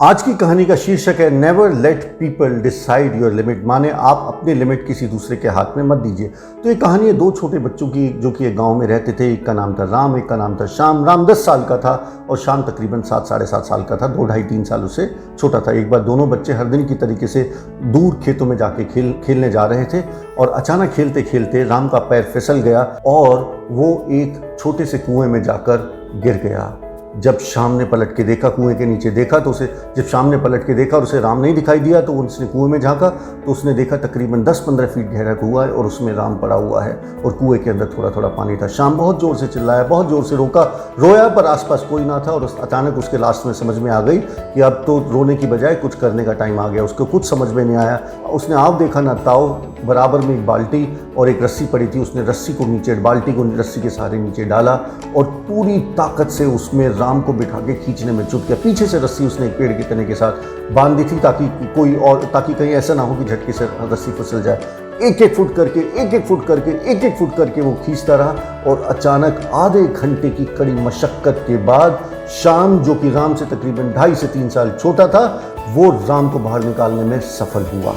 आज की कहानी का शीर्षक है never let people decide your limit, माने आप अपनी लिमिट किसी दूसरे के हाथ में मत दीजिए। तो ये कहानी है दो छोटे बच्चों की जो कि एक गांव में रहते थे। एक का नाम था राम, एक का नाम था श्याम। राम 10 साल का था और श्याम तकरीबन 7 साढ़े 7 साल का था, 2 ढाई 3 साल उससे छोटा था। एक बार दोनों बच्चे हर दिन की तरीके से दूर खेतों में जाके खेलने जा रहे थे और अचानक खेलते खेलते राम का पैर फिसल गया और वो एक छोटे से कुएं में जाकर गिर गया। जब श्याम ने पलट के देखा, कुएं के नीचे देखा, तो उसे जब श्याम ने पलट के देखा और उसे राम नहीं दिखाई दिया तो उसने कुएं में झांका तो उसने देखा तकरीबन 10-15 फीट गहरा कुआं है और उसमें राम पड़ा हुआ है और कुएं के अंदर थोड़ा थोड़ा पानी था। श्याम बहुत जोर से चिल्लाया, बहुत जोर से रोया, पर आसपास कोई ना था और अचानक उसके लास्ट में समझ में आ गई कि अब तो रोने की बजाय कुछ करने का टाइम आ गया। उसको कुछ समझ में नहीं आया। उसने आप देखा ना ताऊ बराबर में एक बाल्टी और एक रस्सी पड़ी थी। उसने रस्सी को नीचे, बाल्टी को रस्सी के सहारे नीचे डाला और पूरी ताकत से उसमें राम को बिठा के खींचने में जुट गया। पीछे से रस्सी उसने एक पेड़ के तने के साथ बांधी थी ताकि कहीं ऐसा ना हो कि झटके से रस्सी फिसल जाए। एक एक फुट करके वो खींचता रहा और अचानक आधे घंटे की कड़ी मशक्कत के बाद श्याम, जो कि राम से तकरीबन 2.5 से 3 साल छोटा था, वो राम को बाहर निकालने में सफल हुआ।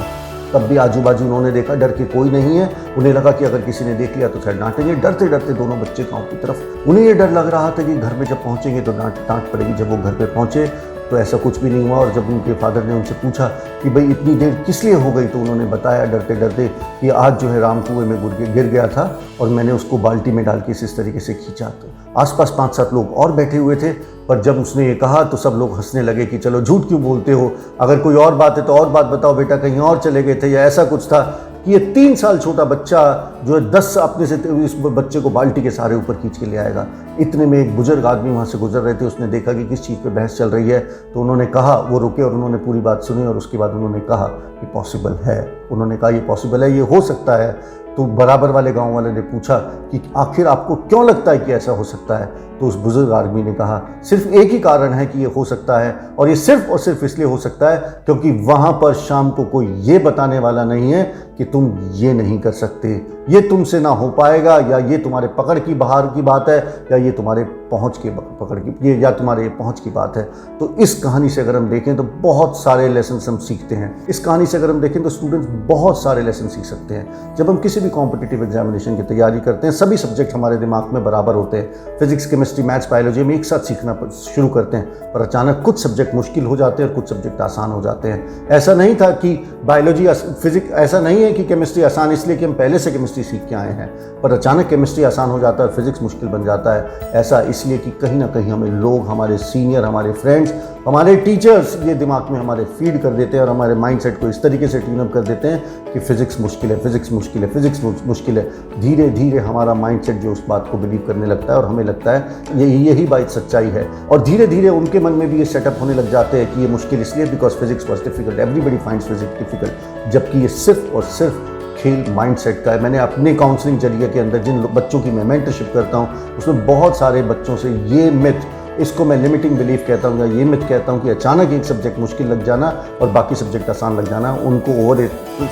तब भी आजू बाजू उन्होंने देखा, डर के कोई नहीं है। उन्हें लगा कि अगर किसी ने देख लिया तो शायद डांटेंगे। डरते डरते दोनों बच्चे गांव की तरफ, उन्हें ये डर लग रहा था कि घर में जब पहुंचेंगे तो डांट पड़ेगी। जब वो घर पे पहुंचे तो ऐसा कुछ भी नहीं हुआ और जब उनके फादर ने उनसे पूछा कि भाई इतनी देर किस लिए हो गई, तो उन्होंने बताया डरते डरते कि आज जो है राम कुएं में गिर गया था और मैंने उसको बाल्टी में डाल के इस तरीके से खींचा। तो आसपास 5-7 लोग और बैठे हुए थे, पर जब उसने ये कहा तो सब लोग हंसने लगे कि चलो झूठ क्यों बोलते हो, अगर कोई और बात है तो और बात बताओ बेटा, कहीं और चले गए थे या ऐसा कुछ था। कि ये 3 साल छोटा बच्चा जो है 10 अपने से इस बच्चे को बाल्टी के सहारे ऊपर खींच के ले आएगा। इतने में एक बुजुर्ग आदमी वहाँ से गुजर रहे थे। उसने देखा कि किस चीज़ पे बहस चल रही है तो उन्होंने कहा, वो रुके और उन्होंने पूरी बात सुनी और उसके बाद उन्होंने कहा कि पॉसिबल है। उन्होंने कहा ये पॉसिबल है, ये हो सकता है। तो बराबर वाले गांव वाले ने पूछा कि आखिर आपको क्यों लगता है कि ऐसा हो सकता है। तो उस बुजुर्ग आदमी ने कहा सिर्फ एक ही कारण है कि ये हो सकता है और ये सिर्फ और सिर्फ इसलिए हो सकता है क्योंकि वहाँ पर श्याम को कोई ये बताने वाला नहीं है कि तुम ये नहीं कर सकते, ये तुमसे ना हो पाएगा, या ये तुम्हारे पकड़ की बाहर की बात है, या ये तुम्हारे पहुंच की पकड़ की, ये या तुम्हारे पहुंच की बात है। तो इस कहानी से अगर हम देखें तो बहुत सारे लेसन हम सीखते हैं। इस कहानी से अगर हम देखें तो स्टूडेंट्स बहुत सारे लेसन सीख सकते हैं। जब हम किसी भी कॉम्पिटिटिव एग्जामिनेशन की तैयारी करते हैं, सभी सब्जेक्ट हमारे दिमाग में बराबर होते हैं। फिजिक्स, केमिस्ट्री, मैथ्स, बायोलॉजी में एक साथ सीखना शुरू करते हैं, पर अचानक कुछ सब्जेक्ट मुश्किल हो जाते हैं और कुछ सब्जेक्ट आसान हो जाते हैं। ऐसा नहीं था कि बायोलॉजी फिजिक्स, ऐसा नहीं है कि केमिस्ट्री आसान इसलिए कि हम पहले से केमिस्ट्री सीख के आए हैं, पर अचानक केमिस्ट्री आसान हो जाता है और फिजिक्स मुश्किल बन जाता है। ऐसा इसलिए कि कहीं ना कहीं हमें लोग, हमारे सीनियर, हमारे फ्रेंड्स, हमारे टीचर्स ये दिमाग में हमारे फीड कर देते हैं और हमारे माइंडसेट को इस तरीके से ट्यून अप कर देते हैं कि फिजिक्स मुश्किल है, फिजिक्स मुश्किल है, फिजिक्स मुश्किल है। धीरे धीरे हमारा माइंडसेट जो उस बात को बिलीव करने लगता है और हमें लगता है यही बात सच्चाई है और धीरे धीरे उनके मन में भी ये सेटअप होने लग जाते हैं कि ये मुश्किल इसलिए because physics was difficult, everybody finds physics difficult, जबकि ये सिर्फ और सिर्फ खेल माइंडसेट का है। मैंने अपने काउंसलिंग जरिए के अंदर जिन बच्चों की मैं मेंटरशिप करता हूँ उसमें बहुत सारे बच्चों से ये मिथ, इसको मैं लिमिटिंग बिलीफ कहता हूँ या ये मिथ कहता हूँ कि अचानक एक सब्जेक्ट मुश्किल लग जाना और बाकी सब्जेक्ट आसान लग जाना, उनको ओवर ए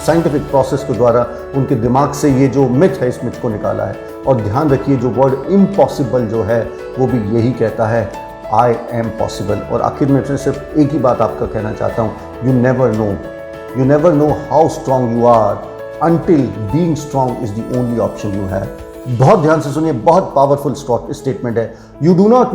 साइंटिफिक प्रोसेस के द्वारा उनके दिमाग से ये जो मिथ है इस मिथ को निकाला है। और ध्यान रखिए जो वर्ड इम्पॉसिबल जो है वो भी यही कहता है, आई एम पॉसिबल। और आखिर में सिर्फ एक ही बात आपका कहना चाहता हूँ, you never know how strong you are until being strong is the only option you have। बहुत ध्यान से सुनिए, बहुत पावरफुल स्टेटमेंट है। You do not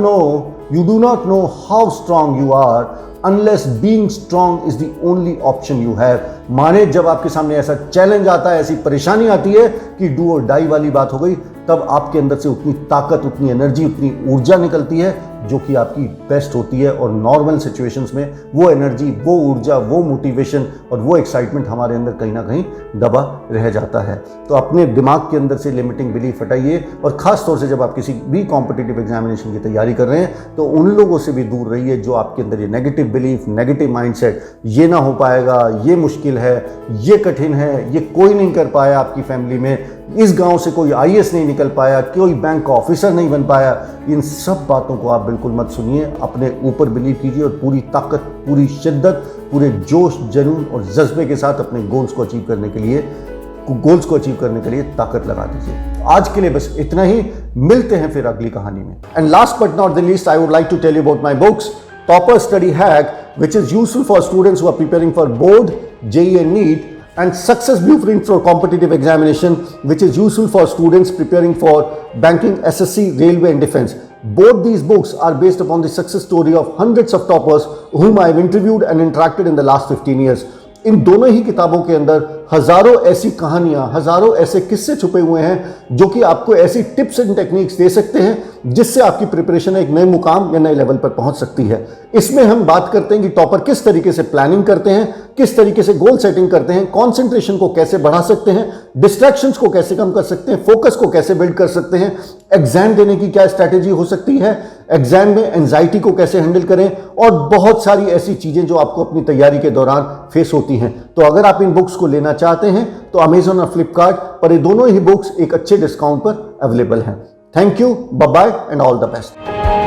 know how strong you are unless being strong is the only option you have। माने जब आपके सामने ऐसा चैलेंज आता है, ऐसी परेशानी आती है कि डू और डाई वाली बात हो गई, तब आपके अंदर से उतनी ताकत, उतनी एनर्जी, उतनी ऊर्जा निकलती है जो कि आपकी बेस्ट होती है। और नॉर्मल सिचुएशंस में वो एनर्जी, वो ऊर्जा, वो मोटिवेशन और वो एक्साइटमेंट हमारे अंदर कहीं ना कहीं दबा रह जाता है। तो अपने दिमाग के अंदर से लिमिटिंग बिलीफ हटाइए और ख़ास तौर से जब आप किसी भी कॉम्पिटिटिव एग्जामिनेशन की तैयारी कर रहे हैं तो उन लोगों से भी दूर रहिए जो आपके अंदर ये नेगेटिव बिलीफ, नेगेटिव माइंडसेट, ये ना हो पाएगा, ये मुश्किल है, ये कठिन है, ये कोई नहीं कर पाया आपकी फैमिली में, इस गांव से कोई आईएएस नहीं निकल पाया, कोई बैंक का ऑफिसर नहीं बन पाया, इन सब बातों को आप बिल्कुल मत सुनिए। अपने ऊपर बिलीव कीजिए और पूरी ताकत, पूरी शिद्दत, पूरे जोश, जुनून और जज्बे के साथ अपने गोल्स को अचीव करने के लिए ताकत लगा दीजिए। आज के लिए बस इतना ही, मिलते हैं फिर अगली कहानी में। And last but not the least, I would like to tell you about my books topper study hack which is useful for students who are preparing for board, JEE and NEET, and Success Blueprint for competitive examination, which is useful for students preparing for banking, SSC, railway and defense. Both these books are based upon the success story of hundreds of toppers whom I have interviewed and interacted in the last 15 years. इन दोनों ही किताबों के अंदर हजारों ऐसी कहानियां, हजारों ऐसे किस्से छुपे हुए हैं जो कि आपको ऐसी टिप्स एंड टेक्निक्स दे सकते हैं जिससे आपकी प्रिपरेशन एक नए मुकाम या नए लेवल पर पहुंच सकती है। इसमें हम बात करते हैं कि टॉपर किस तरीके से प्लानिंग करते हैं, किस तरीके से गोल सेटिंग करते हैं, कंसंट्रेशन को कैसे बढ़ा सकते हैं, डिस्ट्रैक्शंस को कैसे कम कर सकते हैं, फोकस को कैसे बिल्ड कर सकते हैं, एग्जाम देने की क्या स्ट्रैटेजी हो सकती है, एग्जाम में एंजाइटी को कैसे हैंडल करें और बहुत सारी ऐसी चीजें जो आपको अपनी तैयारी के दौरान फेस होती हैं। तो अगर आप इन बुक्स को लेना चाहते हैं तो अमेजॉन और फ्लिपकार्ट पर ये दोनों ही बुक्स एक अच्छे डिस्काउंट पर अवेलेबल हैं। Thank you, bye bye and all the best.